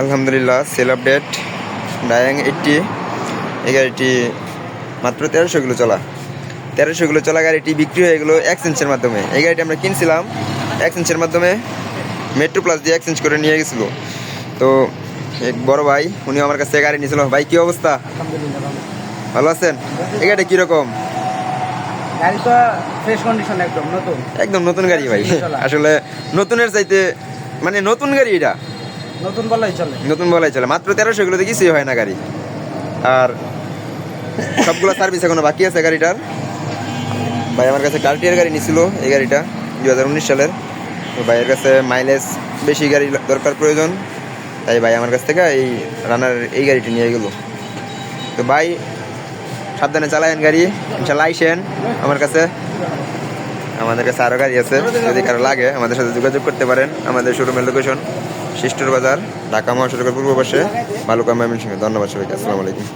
আলহামদুলিল্লাহ sell update ডায়াং 80 এই গাড়িটি মাত্র 1300 কিলো চলা 1300 কিলো চলা গাড়িটি বিক্রি হয়ে গেলো এক্সচেঞ্জের মাধ্যমে। এই গাড়িটি আমরা কিনছিলাম এক্সচেঞ্জের মাধ্যমে, মেট্রো প্লাস দিয়ে এক্সচেঞ্জ করে নিয়ে গেছিলো। তো এক বড় ভাই উনি আমার কাছে গাড়ি নিয়েছিল। ভাই কি অবস্থা? ভালো আছেন? এই গাড়িটা কীরকম? গাড়ি তো ফ্রেশ কন্ডিশন, একদম নতুন গাড়ি ভাই। আসলে নতুনের চাইতে মানে নতুন গাড়ি, এটা নতুন বলাই চলে। মাত্র 1300 কিলোতে কিছুই হয় না গাড়ি। আর সবগুলো সার্ভিস এখনো বাকি আছে গাড়িটার। ভাই আমার কাছে কার্টিয়ার গাড়ি নিছিল এই গাড়িটা 2019 সালের। তো ভাইয়ের কাছে মাইলেজ বেশি গাড়ি দরকার প্রয়োজন, তাই ভাই আমার কাছ থেকে এই রানার এই গাড়িটি নিয়ে গেল। তো ভাই সাবধানে চালায়েন গাড়ি, ইনশাল্লাহ আইসেন আমার কাছে। আমাদের কাছে আরও গাড়ি আছে, যদি কারো লাগে আমাদের সাথে যোগাযোগ করতে পারেন। আমাদের শোরুমের লোকেশন শিষ্টর বাজার, ঢাকা মহাসড়কের পূর্ব পাশে, ভালুকা ময়মনসিংহ। ধন্যবাদ সবাইকে, আসসালামু আলাইকুম।